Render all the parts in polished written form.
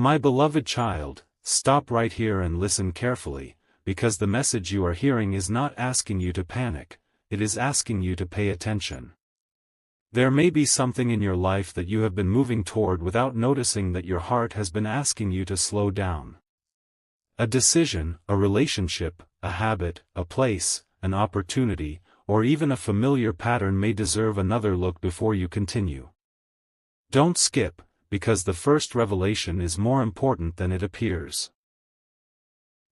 My beloved child, stop right here and listen carefully, because the message you are hearing is not asking you to panic, it is asking you to pay attention. There may be something in your life that you have been moving toward without noticing that your heart has been asking you to slow down. A decision, a relationship, a habit, a place, an opportunity, or even a familiar pattern may deserve another look before you continue. Don't skip, because the first revelation is more important than it appears.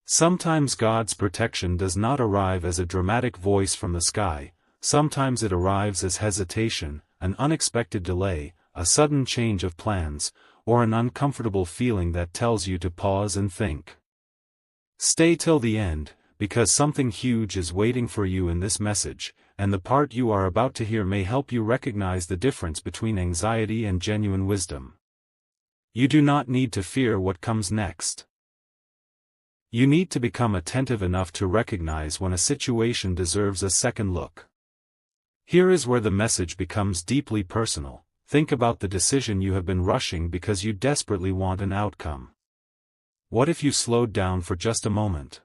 Sometimes God's protection does not arrive as a dramatic voice from the sky, sometimes it arrives as hesitation, an unexpected delay, a sudden change of plans, or an uncomfortable feeling that tells you to pause and think. Stay till the end, because something huge is waiting for you in this message, and the part you are about to hear may help you recognize the difference between anxiety and genuine wisdom. You do not need to fear what comes next. You need to become attentive enough to recognize when a situation deserves a second look. Here is where the message becomes deeply personal. Think about the decision you have been rushing because you desperately want an outcome. What if you slowed down for just a moment?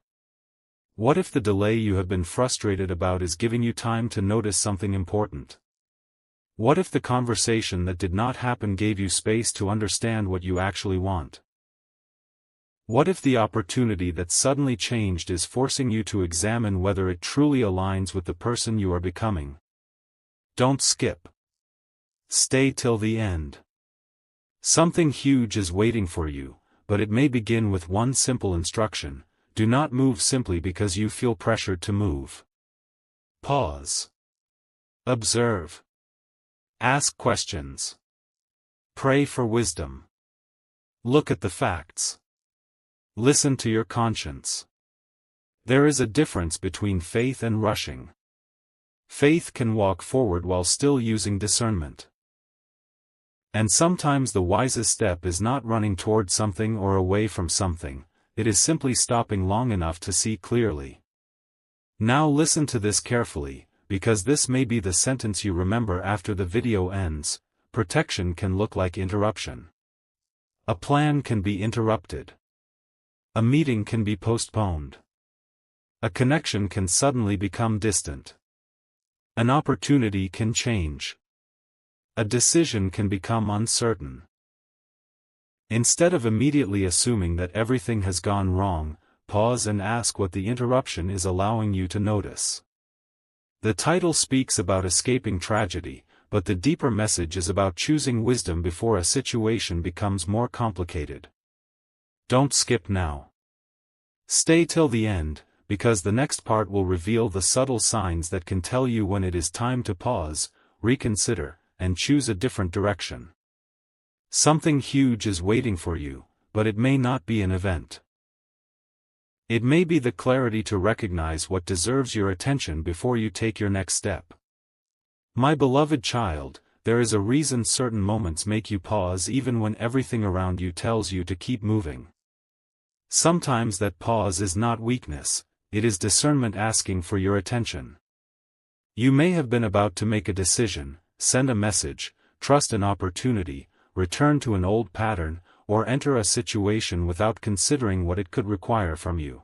What if the delay you have been frustrated about is giving you time to notice something important? What if the conversation that did not happen gave you space to understand what you actually want? What if the opportunity that suddenly changed is forcing you to examine whether it truly aligns with the person you are becoming? Don't skip. Stay till the end. Something huge is waiting for you, but it may begin with one simple instruction: do not move simply because you feel pressured to move. Pause. Observe. Ask questions. Pray for wisdom. Look at the facts. Listen to your conscience. There is a difference between faith and rushing. Faith can walk forward while still using discernment. And sometimes the wisest step is not running toward something or away from something, it is simply stopping long enough to see clearly. Now listen to this carefully, because this may be the sentence you remember after the video ends: protection can look like interruption. A plan can be interrupted. A meeting can be postponed. A connection can suddenly become distant. An opportunity can change. A decision can become uncertain. Instead of immediately assuming that everything has gone wrong, pause and ask what the interruption is allowing you to notice. The title speaks about escaping tragedy, but the deeper message is about choosing wisdom before a situation becomes more complicated. Don't skip now. Stay till the end, because the next part will reveal the subtle signs that can tell you when it is time to pause, reconsider, and choose a different direction. Something huge is waiting for you, but it may not be an event. It may be the clarity to recognize what deserves your attention before you take your next step. My beloved child, there is a reason certain moments make you pause even when everything around you tells you to keep moving. Sometimes that pause is not weakness, it is discernment asking for your attention. You may have been about to make a decision, send a message, trust an opportunity, return to an old pattern, or enter a situation without considering what it could require from you.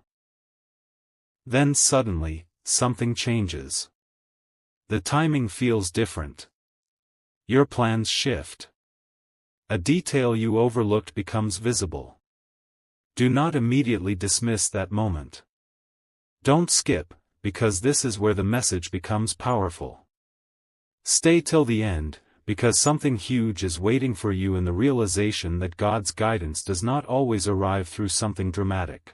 Then suddenly, something changes. The timing feels different. Your plans shift. A detail you overlooked becomes visible. Do not immediately dismiss that moment. Don't skip, because this is where the message becomes powerful. Stay till the end, because something huge is waiting for you in the realization that God's guidance does not always arrive through something dramatic.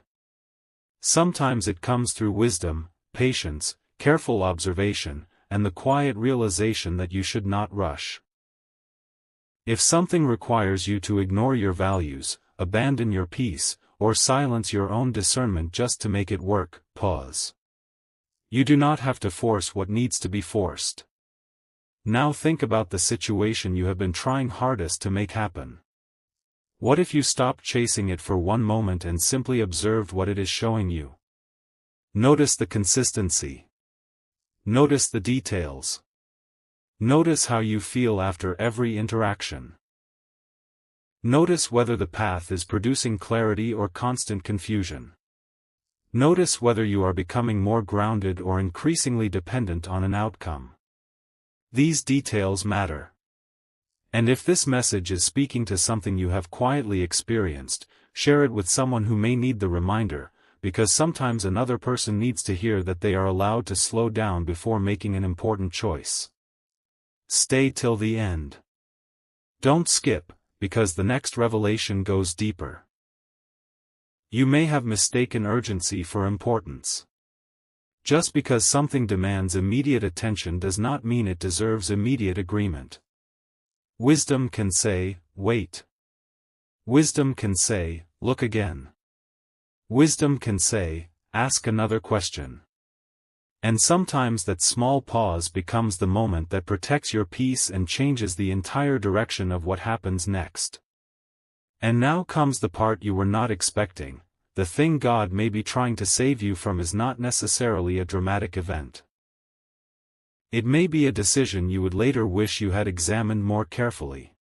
Sometimes it comes through wisdom, patience, careful observation, and the quiet realization that you should not rush. If something requires you to ignore your values, abandon your peace, or silence your own discernment just to make it work, pause. You do not have to force what needs to be forced. Now think about the situation you have been trying hardest to make happen. What if you stopped chasing it for one moment and simply observed what it is showing you? Notice the consistency. Notice the details. Notice how you feel after every interaction. Notice whether the path is producing clarity or constant confusion. Notice whether you are becoming more grounded or increasingly dependent on an outcome. These details matter. And if this message is speaking to something you have quietly experienced, share it with someone who may need the reminder, because sometimes another person needs to hear that they are allowed to slow down before making an important choice. Stay till the end. Don't skip, because the next revelation goes deeper. You may have mistaken urgency for importance. Just because something demands immediate attention does not mean it deserves immediate agreement. Wisdom can say, wait. Wisdom can say, look again. Wisdom can say, ask another question. And sometimes that small pause becomes the moment that protects your peace and changes the entire direction of what happens next. And now comes the part you were not expecting. The thing God may be trying to save you from is not necessarily a dramatic event. It may be a decision you would later wish you had examined more carefully.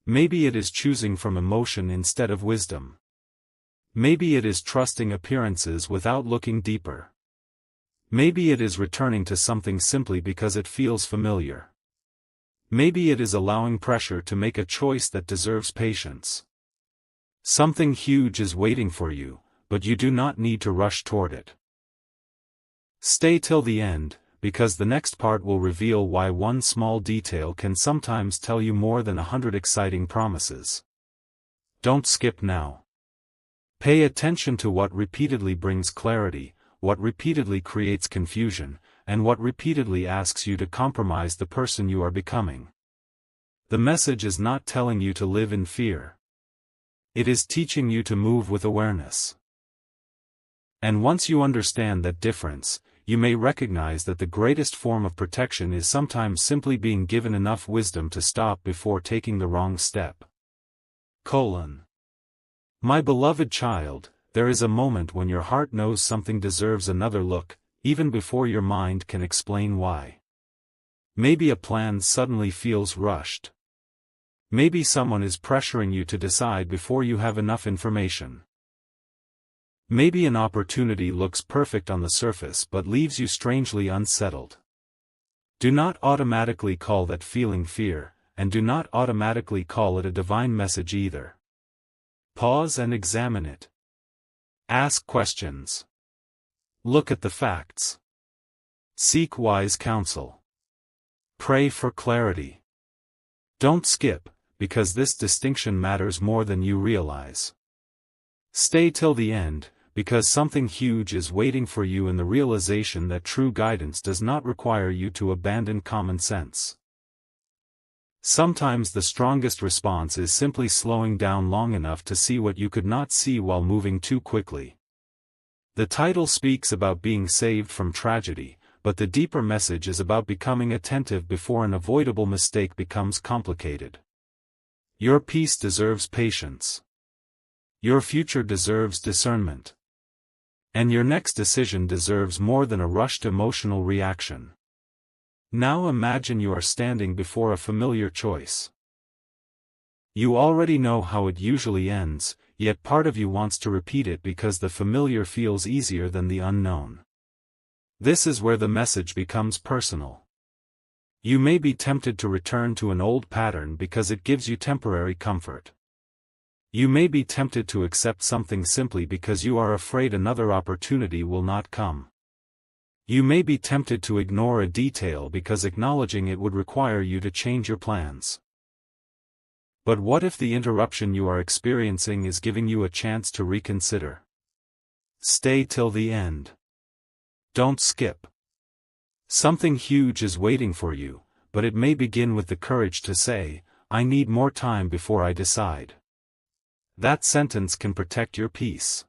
Maybe it is choosing from emotion instead of wisdom. Maybe it is trusting appearances without looking deeper. Maybe it is returning to something simply because it feels familiar. Maybe it is allowing pressure to make a choice that deserves patience. Something huge is waiting for you, but you do not need to rush toward it. Stay till the end, because the next part will reveal why one small detail can sometimes tell you more than 100 exciting promises. Don't skip now. Pay attention to what repeatedly brings clarity, what repeatedly creates confusion, and what repeatedly asks you to compromise the person you are becoming. The message is not telling you to live in fear. It is teaching you to move with awareness. And once you understand that difference, you may recognize that the greatest form of protection is sometimes simply being given enough wisdom to stop before taking the wrong step. My beloved child, there is a moment when your heart knows something deserves another look, even before your mind can explain why. Maybe a plan suddenly feels rushed. Maybe someone is pressuring you to decide before you have enough information. Maybe an opportunity looks perfect on the surface but leaves you strangely unsettled. Do not automatically call that feeling fear, and do not automatically call it a divine message either. Pause and examine it. Ask questions. Look at the facts. Seek wise counsel. Pray for clarity. Don't skip, because this distinction matters more than you realize. Stay till the end, because something huge is waiting for you in the realization that true guidance does not require you to abandon common sense. Sometimes the strongest response is simply slowing down long enough to see what you could not see while moving too quickly. The title speaks about being saved from tragedy, but the deeper message is about becoming attentive before an avoidable mistake becomes complicated. Your peace deserves patience. Your future deserves discernment. And your next decision deserves more than a rushed emotional reaction. Now imagine you are standing before a familiar choice. You already know how it usually ends, yet part of you wants to repeat it because the familiar feels easier than the unknown. This is where the message becomes personal. You may be tempted to return to an old pattern because it gives you temporary comfort. You may be tempted to accept something simply because you are afraid another opportunity will not come. You may be tempted to ignore a detail because acknowledging it would require you to change your plans. But what if the interruption you are experiencing is giving you a chance to reconsider? Stay till the end. Don't skip. Something huge is waiting for you, but it may begin with the courage to say, I need more time before I decide. That sentence can protect your peace.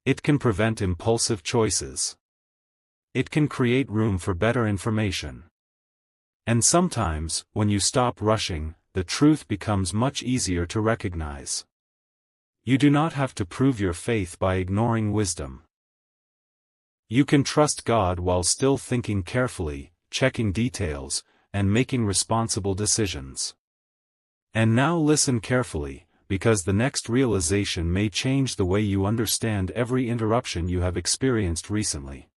It can prevent impulsive choices. It can create room for better information. And sometimes, when you stop rushing, the truth becomes much easier to recognize. You do not have to prove your faith by ignoring wisdom. You can trust God while still thinking carefully, checking details, and making responsible decisions. And now listen carefully, because the next realization may change the way you understand every interruption you have experienced recently.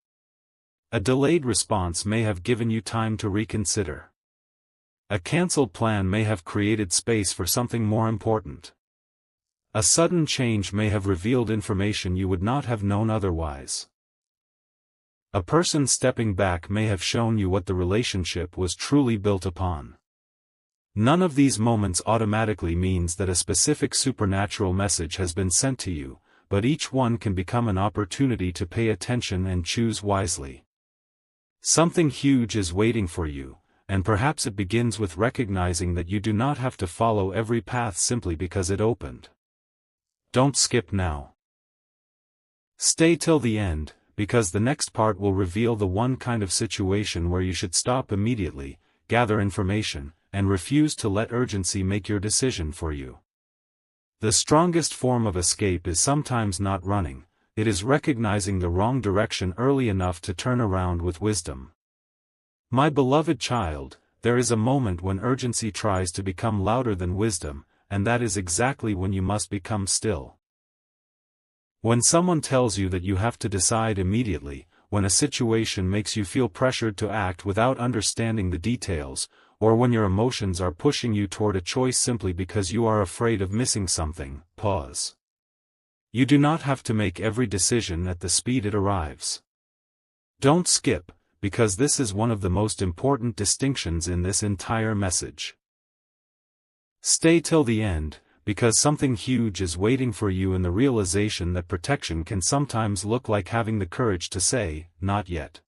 A delayed response may have given you time to reconsider. A cancelled plan may have created space for something more important. A sudden change may have revealed information you would not have known otherwise. A person stepping back may have shown you what the relationship was truly built upon. None of these moments automatically means that a specific supernatural message has been sent to you, but each one can become an opportunity to pay attention and choose wisely. Something huge is waiting for you, and perhaps it begins with recognizing that you do not have to follow every path simply because it opened. Don't skip now. Stay till the end, because the next part will reveal the one kind of situation where you should stop immediately, gather information, and refuse to let urgency make your decision for you. The strongest form of escape is sometimes not running, it is recognizing the wrong direction early enough to turn around with wisdom. My beloved child, there is a moment when urgency tries to become louder than wisdom, and that is exactly when you must become still. When someone tells you that you have to decide immediately, when a situation makes you feel pressured to act without understanding the details, or when your emotions are pushing you toward a choice simply because you are afraid of missing something, pause. You do not have to make every decision at the speed it arrives. Don't skip, because this is one of the most important distinctions in this entire message. Stay till the end, because something huge is waiting for you in the realization that protection can sometimes look like having the courage to say, not yet.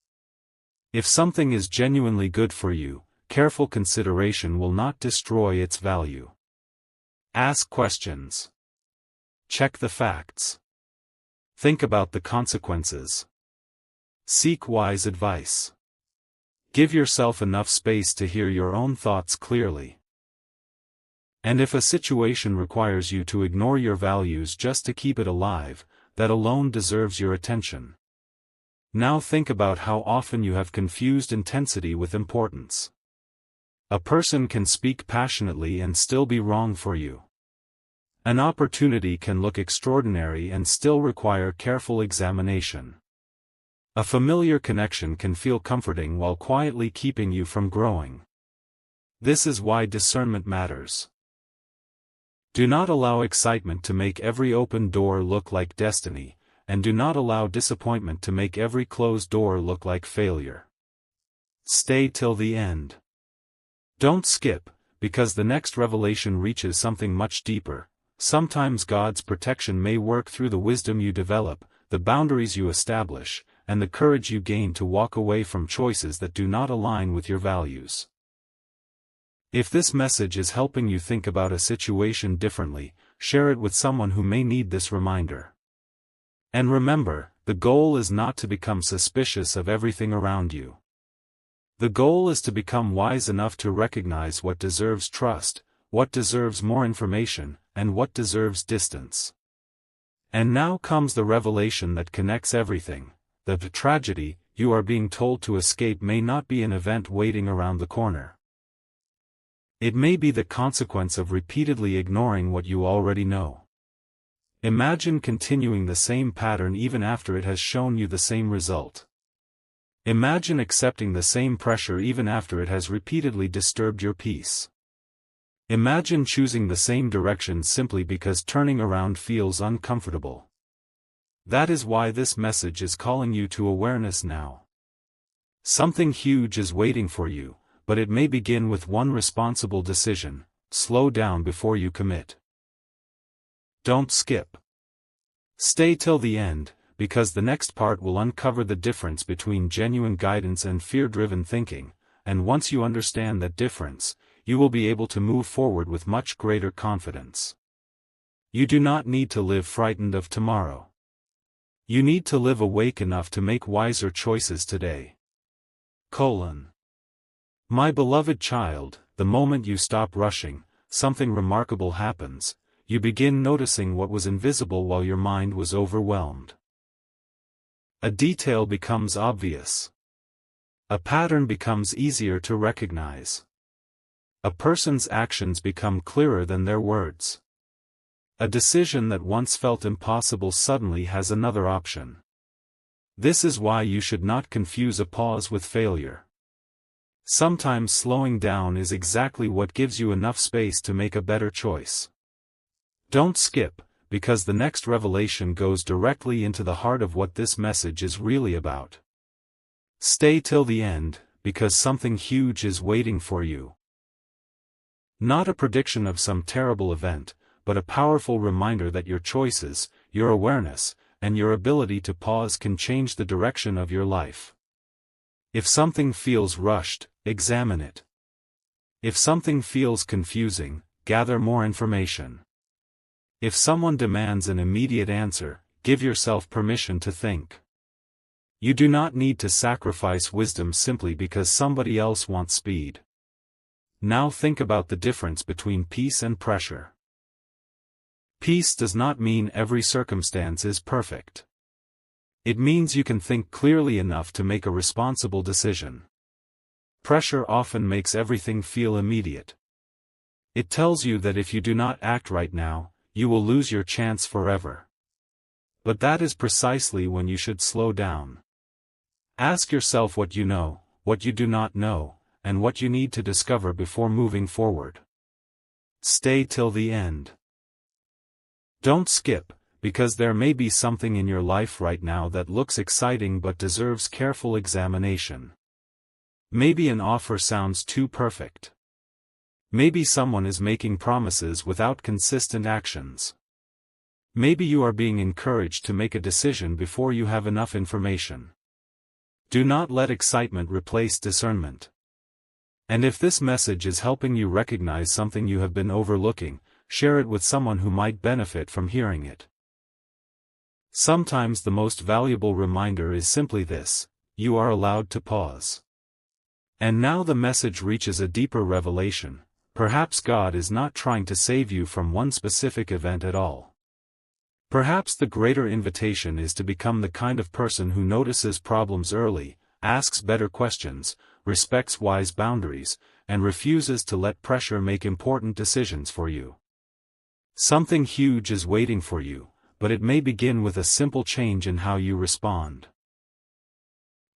If something is genuinely good for you, careful consideration will not destroy its value. Ask questions. Check the facts. Think about the consequences. Seek wise advice. Give yourself enough space to hear your own thoughts clearly. And if a situation requires you to ignore your values just to keep it alive, that alone deserves your attention. Now think about how often you have confused intensity with importance. A person can speak passionately and still be wrong for you. An opportunity can look extraordinary and still require careful examination. A familiar connection can feel comforting while quietly keeping you from growing. This is why discernment matters. Do not allow excitement to make every open door look like destiny, and do not allow disappointment to make every closed door look like failure. Stay till the end. Don't skip, because the next revelation reaches something much deeper. Sometimes God's protection may work through the wisdom you develop, the boundaries you establish, and the courage you gain to walk away from choices that do not align with your values. If this message is helping you think about a situation differently, share it with someone who may need this reminder. And remember, the goal is not to become suspicious of everything around you. The goal is to become wise enough to recognize what deserves trust, what deserves more information, and what deserves distance. And now comes the revelation that connects everything. The tragedy you are being told to escape may not be an event waiting around the corner. It may be the consequence of repeatedly ignoring what you already know. Imagine continuing the same pattern even after it has shown you the same result. Imagine accepting the same pressure even after it has repeatedly disturbed your peace. Imagine choosing the same direction simply because turning around feels uncomfortable. That is why this message is calling you to awareness now. Something huge is waiting for you, but it may begin with one responsible decision. Slow down before you commit. Don't skip. Stay till the end, because the next part will uncover the difference between genuine guidance and fear-driven thinking, and once you understand that difference, you will be able to move forward with much greater confidence. You do not need to live frightened of tomorrow. You need to live awake enough to make wiser choices today. My beloved child, the moment you stop rushing, something remarkable happens. You begin noticing what was invisible while your mind was overwhelmed. A detail becomes obvious. A pattern becomes easier to recognize. A person's actions become clearer than their words. A decision that once felt impossible suddenly has another option. This is why you should not confuse a pause with failure. Sometimes slowing down is exactly what gives you enough space to make a better choice. Don't skip, because the next revelation goes directly into the heart of what this message is really about. Stay till the end, because something huge is waiting for you. Not a prediction of some terrible event, but a powerful reminder that your choices, your awareness, and your ability to pause can change the direction of your life. If something feels rushed, examine it. If something feels confusing, gather more information. If someone demands an immediate answer, give yourself permission to think. You do not need to sacrifice wisdom simply because somebody else wants speed. Now think about the difference between peace and pressure. Peace does not mean every circumstance is perfect. It means you can think clearly enough to make a responsible decision. Pressure often makes everything feel immediate. It tells you that if you do not act right now, you will lose your chance forever. But that is precisely when you should slow down. Ask yourself what you know, what you do not know, and what you need to discover before moving forward. Stay till the end. Don't skip, because there may be something in your life right now that looks exciting but deserves careful examination. Maybe an offer sounds too perfect. Maybe someone is making promises without consistent actions. Maybe you are being encouraged to make a decision before you have enough information. Do not let excitement replace discernment. And if this message is helping you recognize something you have been overlooking, share it with someone who might benefit from hearing it. Sometimes the most valuable reminder is simply this: you are allowed to pause. And now the message reaches a deeper revelation. Perhaps God is not trying to save you from one specific event at all. Perhaps the greater invitation is to become the kind of person who notices problems early, asks better questions, respects wise boundaries, and refuses to let pressure make important decisions for you. Something huge is waiting for you, but it may begin with a simple change in how you respond.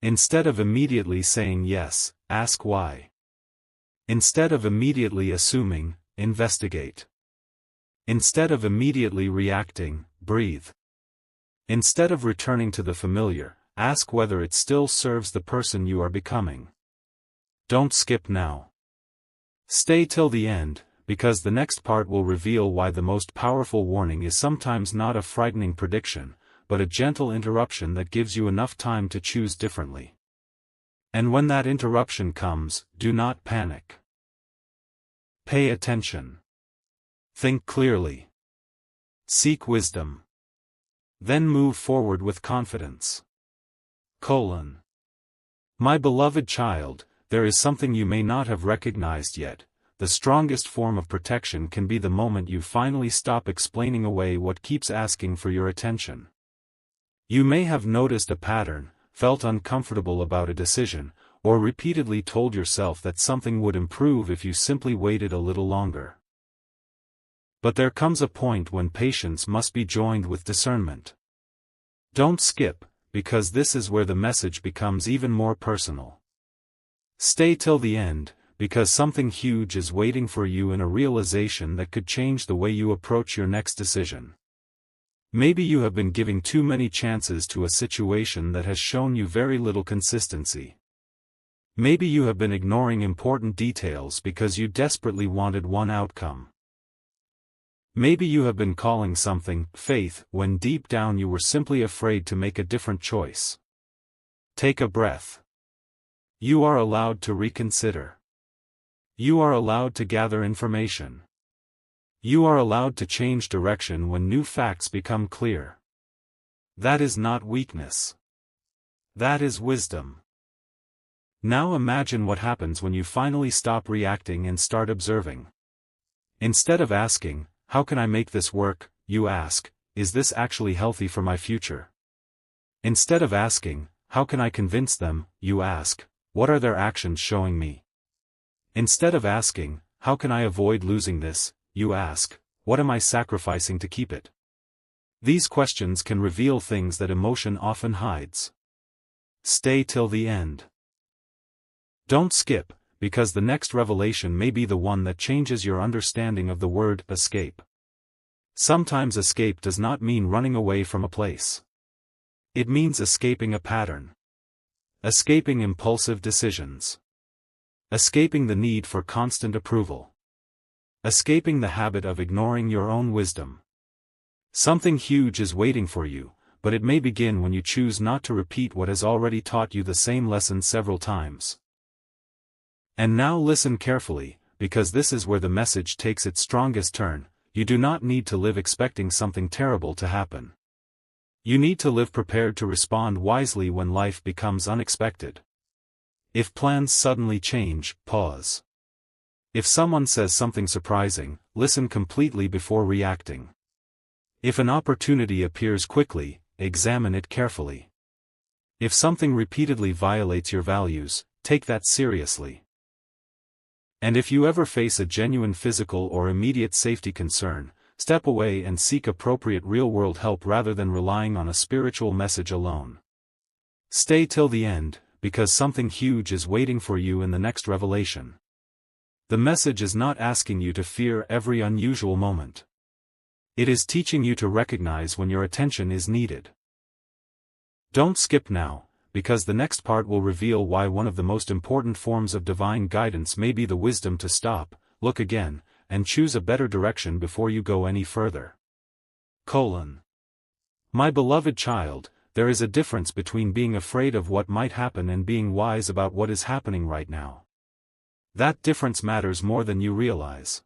Instead of immediately saying yes, ask why. Instead of immediately assuming, investigate. Instead of immediately reacting, breathe. Instead of returning to the familiar, ask whether it still serves the person you are becoming. Don't skip now. Stay till the end, because the next part will reveal why the most powerful warning is sometimes not a frightening prediction, but a gentle interruption that gives you enough time to choose differently. And when that interruption comes, do not panic. Pay attention. Think clearly. Seek wisdom. Then move forward with confidence. My beloved child, there is something you may not have recognized yet. The strongest form of protection can be the moment you finally stop explaining away what keeps asking for your attention. You may have noticed a pattern, felt uncomfortable about a decision, or repeatedly told yourself that something would improve if you simply waited a little longer. But there comes a point when patience must be joined with discernment. Don't skip, because this is where the message becomes even more personal. Stay till the end, because something huge is waiting for you in a realization that could change the way you approach your next decision. Maybe you have been giving too many chances to a situation that has shown you very little consistency. Maybe you have been ignoring important details because you desperately wanted one outcome. Maybe you have been calling something faith when deep down you were simply afraid to make a different choice. Take a breath. You are allowed to reconsider. You are allowed to gather information. You are allowed to change direction when new facts become clear. That is not weakness. That is wisdom. Now imagine what happens when you finally stop reacting and start observing. Instead of asking, "How can I make this work?" you ask, "Is this actually healthy for my future?" Instead of asking, "How can I convince them?" you ask, "What are their actions showing me?" Instead of asking, how can I avoid losing this, you ask, what am I sacrificing to keep it? These questions can reveal things that emotion often hides. Stay till the end. Don't skip, because the next revelation may be the one that changes your understanding of the word escape. Sometimes escape does not mean running away from a place. It means escaping a pattern. Escaping impulsive decisions. Escaping the need for constant approval. Escaping the habit of ignoring your own wisdom. Something huge is waiting for you, but it may begin when you choose not to repeat what has already taught you the same lesson several times. And now listen carefully, because this is where the message takes its strongest turn. You do not need to live expecting something terrible to happen. You need to live prepared to respond wisely when life becomes unexpected. If plans suddenly change, pause. If someone says something surprising, listen completely before reacting. If an opportunity appears quickly, examine it carefully. If something repeatedly violates your values, take that seriously. And if you ever face a genuine physical or immediate safety concern, step away and seek appropriate real-world help rather than relying on a spiritual message alone. Stay till the end, because something huge is waiting for you in the next revelation. The message is not asking you to fear every unusual moment. It is teaching you to recognize when your attention is needed. Don't skip now, because the next part will reveal why one of the most important forms of divine guidance may be the wisdom to stop, look again, and choose a better direction before you go any further. My beloved child, there is a difference between being afraid of what might happen and being wise about what is happening right now. That difference matters more than you realize.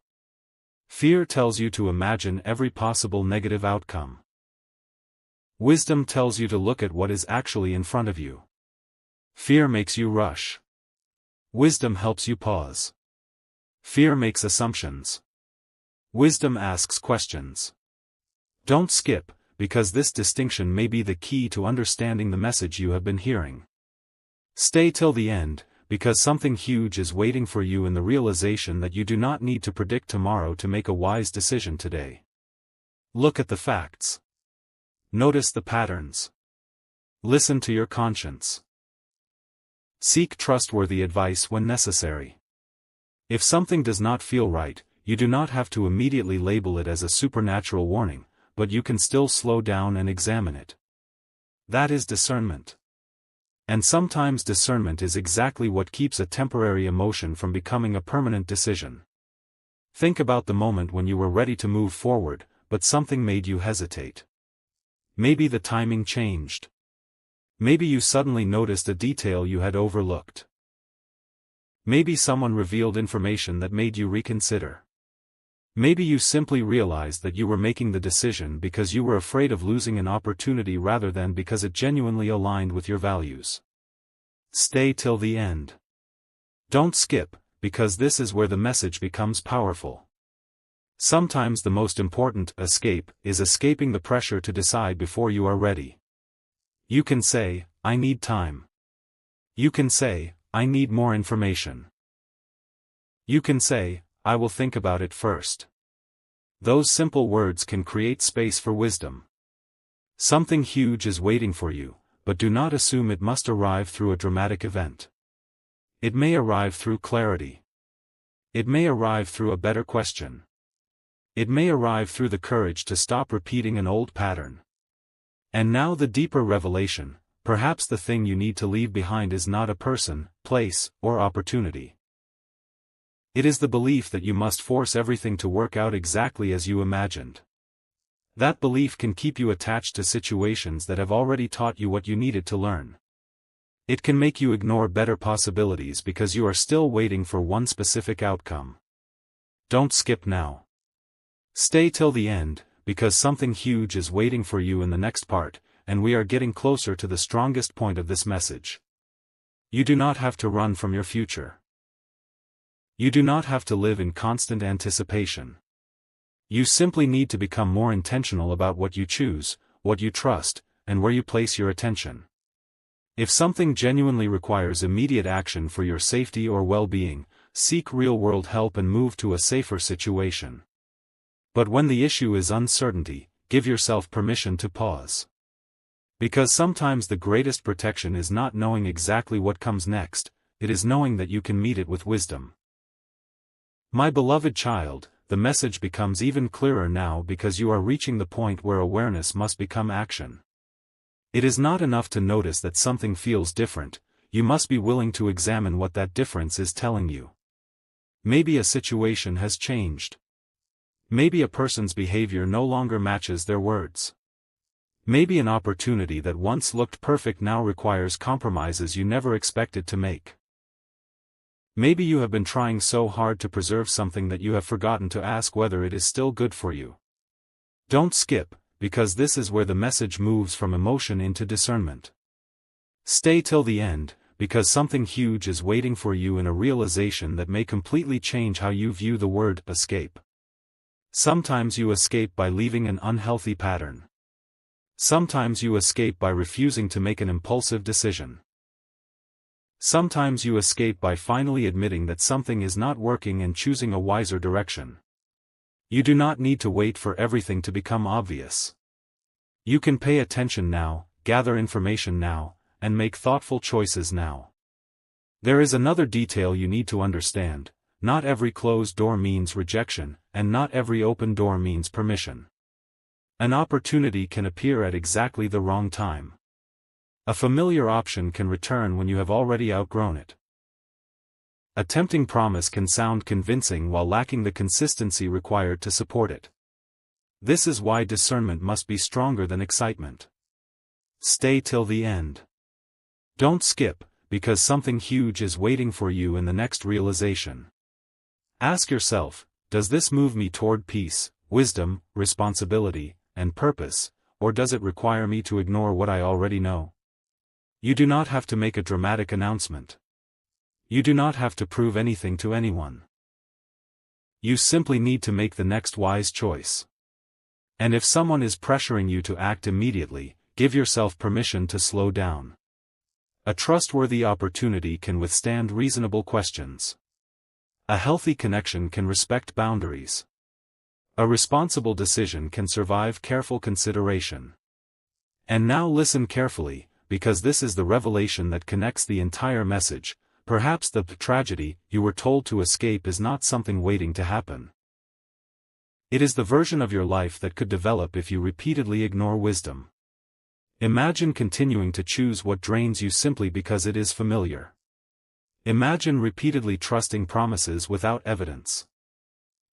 Fear tells you to imagine every possible negative outcome. Wisdom tells you to look at what is actually in front of you. Fear makes you rush. Wisdom helps you pause. Fear makes assumptions. Wisdom asks questions. Don't skip, because this distinction may be the key to understanding the message you have been hearing. Stay till the end, because something huge is waiting for you in the realization that you do not need to predict tomorrow to make a wise decision today. Look at the facts. Notice the patterns. Listen to your conscience. Seek trustworthy advice when necessary. If something does not feel right, you do not have to immediately label it as a supernatural warning, but you can still slow down and examine it. That is discernment. And sometimes discernment is exactly what keeps a temporary emotion from becoming a permanent decision. Think about the moment when you were ready to move forward, but something made you hesitate. Maybe the timing changed. Maybe you suddenly noticed a detail you had overlooked. Maybe someone revealed information that made you reconsider. Maybe you simply realized that you were making the decision because you were afraid of losing an opportunity rather than because it genuinely aligned with your values. Stay till the end. Don't skip, because this is where the message becomes powerful. Sometimes the most important escape is escaping the pressure to decide before you are ready. You can say, I need time. You can say, I need more information. You can say, I will think about it first. Those simple words can create space for wisdom. Something huge is waiting for you, but do not assume it must arrive through a dramatic event. It may arrive through clarity. It may arrive through a better question. It may arrive through the courage to stop repeating an old pattern. And now the deeper revelation, perhaps the thing you need to leave behind is not a person, place, or opportunity. It is the belief that you must force everything to work out exactly as you imagined. That belief can keep you attached to situations that have already taught you what you needed to learn. It can make you ignore better possibilities because you are still waiting for one specific outcome. Don't skip now. Stay till the end, because something huge is waiting for you in the next part, and we are getting closer to the strongest point of this message. You do not have to run from your future. You do not have to live in constant anticipation. You simply need to become more intentional about what you choose, what you trust, and where you place your attention. If something genuinely requires immediate action for your safety or well-being, seek real-world help and move to a safer situation. But when the issue is uncertainty, give yourself permission to pause. Because sometimes the greatest protection is not knowing exactly what comes next, it is knowing that you can meet it with wisdom. My beloved child, the message becomes even clearer now because you are reaching the point where awareness must become action. It is not enough to notice that something feels different, you must be willing to examine what that difference is telling you. Maybe a situation has changed. Maybe a person's behavior no longer matches their words. Maybe an opportunity that once looked perfect now requires compromises you never expected to make. Maybe you have been trying so hard to preserve something that you have forgotten to ask whether it is still good for you. Don't skip, because this is where the message moves from emotion into discernment. Stay till the end, because something huge is waiting for you in a realization that may completely change how you view the word escape. Sometimes you escape by leaving an unhealthy pattern. Sometimes you escape by refusing to make an impulsive decision. Sometimes you escape by finally admitting that something is not working and choosing a wiser direction. You do not need to wait for everything to become obvious. You can pay attention now, gather information now, and make thoughtful choices now. There is another detail you need to understand: not every closed door means rejection, and not every open door means permission. An opportunity can appear at exactly the wrong time. A familiar option can return when you have already outgrown it. A tempting promise can sound convincing while lacking the consistency required to support it. This is why discernment must be stronger than excitement. Stay till the end. Don't skip, because something huge is waiting for you in the next realization. Ask yourself, does this move me toward peace, wisdom, responsibility, and purpose, or does it require me to ignore what I already know? You do not have to make a dramatic announcement. You do not have to prove anything to anyone. You simply need to make the next wise choice. And if someone is pressuring you to act immediately, give yourself permission to slow down. A trustworthy opportunity can withstand reasonable questions. A healthy connection can respect boundaries. A responsible decision can survive careful consideration. And now listen carefully, because this is the revelation that connects the entire message. Perhaps the tragedy you were told to escape is not something waiting to happen. It is the version of your life that could develop if you repeatedly ignore wisdom. Imagine continuing to choose what drains you simply because it is familiar. Imagine repeatedly trusting promises without evidence.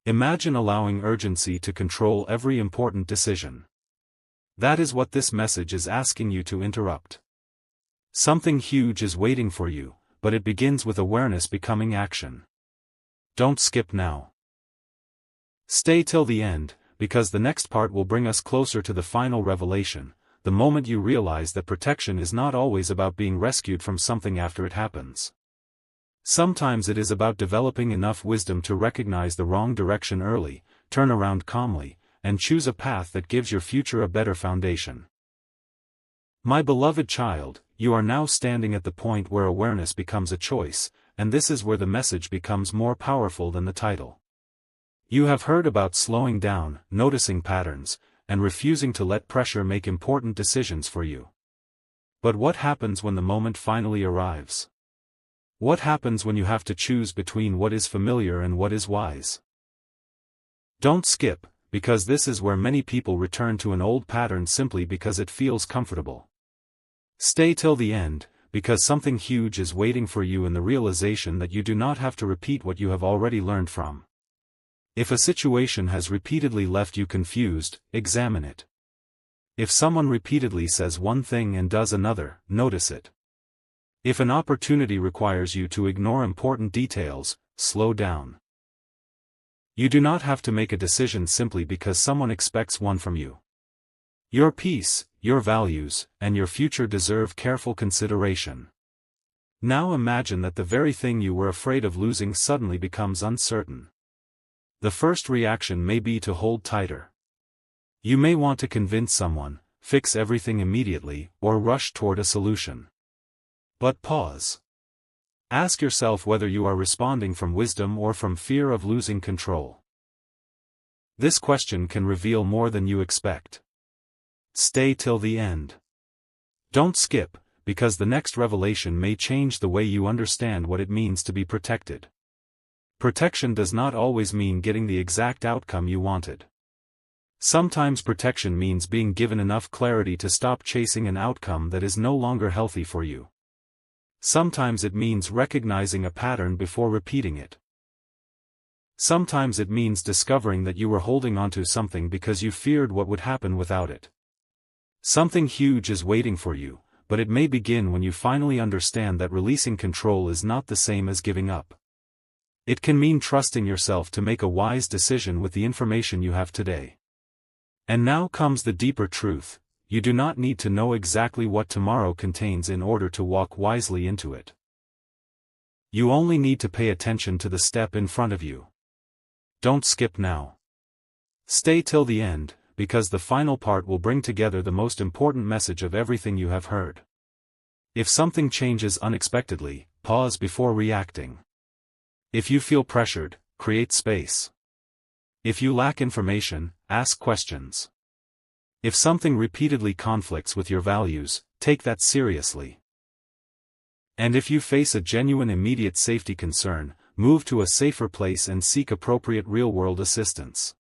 Imagine allowing urgency to control every important decision. That is what this message is asking you to interrupt. Something huge is waiting for you, but it begins with awareness becoming action. Don't skip now. Stay till the end, because the next part will bring us closer to the final revelation, the moment you realize that protection is not always about being rescued from something after it happens. Sometimes it is about developing enough wisdom to recognize the wrong direction early, turn around calmly, and choose a path that gives your future a better foundation. My beloved child, you are now standing at the point where awareness becomes a choice, and this is where the message becomes more powerful than the title. You have heard about slowing down, noticing patterns, and refusing to let pressure make important decisions for you. But what happens when the moment finally arrives? What happens when you have to choose between what is familiar and what is wise? Don't skip, because this is where many people return to an old pattern simply because it feels comfortable. Stay till the end, because something huge is waiting for you in the realization that you do not have to repeat what you have already learned from. If a situation has repeatedly left you confused, examine it. If someone repeatedly says one thing and does another, notice it. If an opportunity requires you to ignore important details, slow down. You do not have to make a decision simply because someone expects one from you. Your peace, your values, and your future deserve careful consideration. Now imagine that the very thing you were afraid of losing suddenly becomes uncertain. The first reaction may be to hold tighter. You may want to convince someone, fix everything immediately, or rush toward a solution. But pause. Ask yourself whether you are responding from wisdom or from fear of losing control. This question can reveal more than you expect. Stay till the end. Don't skip, because the next revelation may change the way you understand what it means to be protected. Protection does not always mean getting the exact outcome you wanted. Sometimes protection means being given enough clarity to stop chasing an outcome that is no longer healthy for you. Sometimes it means recognizing a pattern before repeating it. Sometimes it means discovering that you were holding onto something because you feared what would happen without it. Something huge is waiting for you, but it may begin when you finally understand that releasing control is not the same as giving up. It can mean trusting yourself to make a wise decision with the information you have today. And now comes the deeper truth: you do not need to know exactly what tomorrow contains in order to walk wisely into it. You only need to pay attention to the step in front of you. Don't skip now. Stay till the end, because the final part will bring together the most important message of everything you have heard. If something changes unexpectedly, pause before reacting. If you feel pressured, create space. If you lack information, ask questions. If something repeatedly conflicts with your values, take that seriously. And if you face a genuine immediate safety concern, move to a safer place and seek appropriate real-world assistance.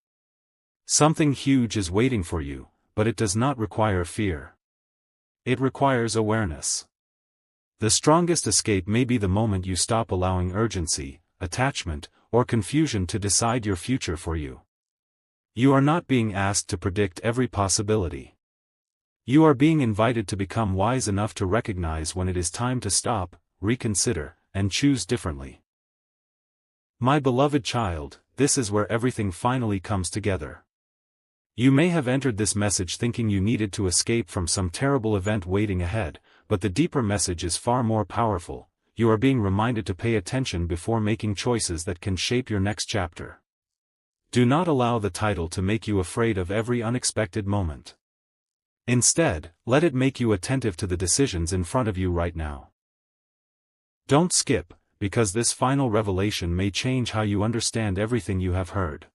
Something huge is waiting for you, but it does not require fear. It requires awareness. The strongest escape may be the moment you stop allowing urgency, attachment, or confusion to decide your future for you. You are not being asked to predict every possibility. You are being invited to become wise enough to recognize when it is time to stop, reconsider, and choose differently. My beloved child, this is where everything finally comes together. You may have entered this message thinking you needed to escape from some terrible event waiting ahead, but the deeper message is far more powerful. You are being reminded to pay attention before making choices that can shape your next chapter. Do not allow the title to make you afraid of every unexpected moment. Instead, let it make you attentive to the decisions in front of you right now. Don't skip, because this final revelation may change how you understand everything you have heard.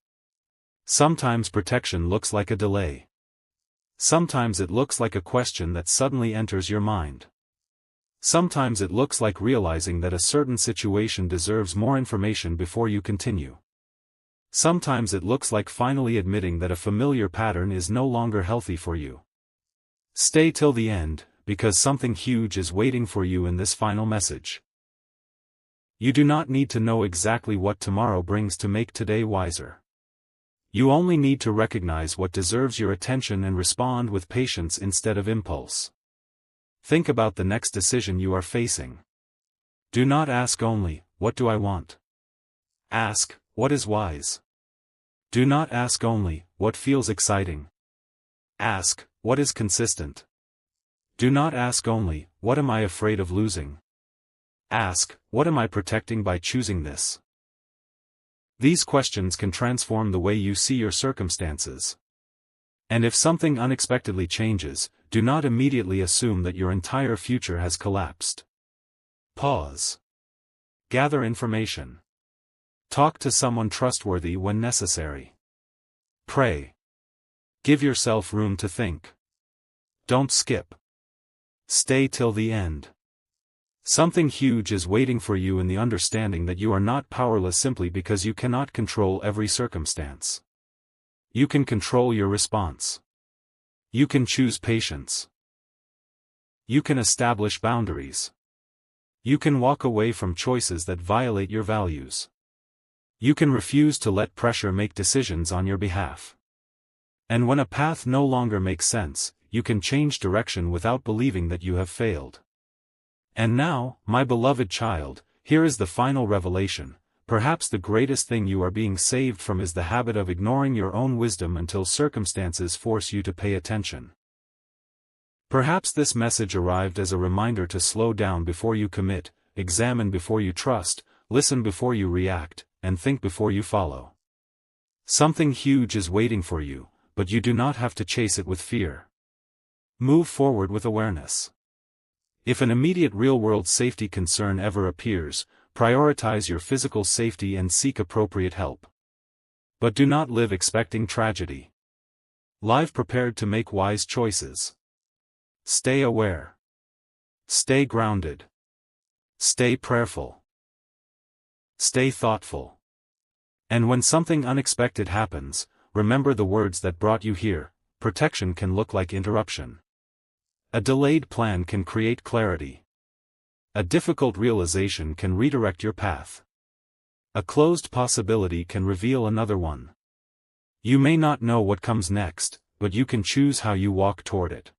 Sometimes protection looks like a delay. Sometimes it looks like a question that suddenly enters your mind. Sometimes it looks like realizing that a certain situation deserves more information before you continue. Sometimes it looks like finally admitting that a familiar pattern is no longer healthy for you. Stay till the end, because something huge is waiting for you in this final message. You do not need to know exactly what tomorrow brings to make today wiser. You only need to recognize what deserves your attention and respond with patience instead of impulse. Think about the next decision you are facing. Do not ask only, "What do I want?" Ask, "What is wise?" Do not ask only, "What feels exciting?" Ask, "What is consistent?" Do not ask only, "What am I afraid of losing?" Ask, "What am I protecting by choosing this?" These questions can transform the way you see your circumstances. And if something unexpectedly changes, do not immediately assume that your entire future has collapsed. Pause. Gather information. Talk to someone trustworthy when necessary. Pray. Give yourself room to think. Don't skip. Stay till the end. Something huge is waiting for you in the understanding that you are not powerless simply because you cannot control every circumstance. You can control your response. You can choose patience. You can establish boundaries. You can walk away from choices that violate your values. You can refuse to let pressure make decisions on your behalf. And when a path no longer makes sense, you can change direction without believing that you have failed. And now, my beloved child, here is the final revelation. Perhaps the greatest thing you are being saved from is the habit of ignoring your own wisdom until circumstances force you to pay attention. Perhaps this message arrived as a reminder to slow down before you commit, examine before you trust, listen before you react, and think before you follow. Something huge is waiting for you, but you do not have to chase it with fear. Move forward with awareness. If an immediate real-world safety concern ever appears, prioritize your physical safety and seek appropriate help. But do not live expecting tragedy. Live prepared to make wise choices. Stay aware. Stay grounded. Stay prayerful. Stay thoughtful. And when something unexpected happens, remember the words that brought you here: protection can look like interruption. A delayed plan can create clarity. A difficult realization can redirect your path. A closed possibility can reveal another one. You may not know what comes next, but you can choose how you walk toward it.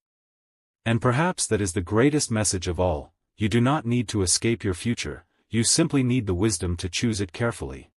And perhaps that is the greatest message of all: you do not need to escape your future, you simply need the wisdom to choose it carefully.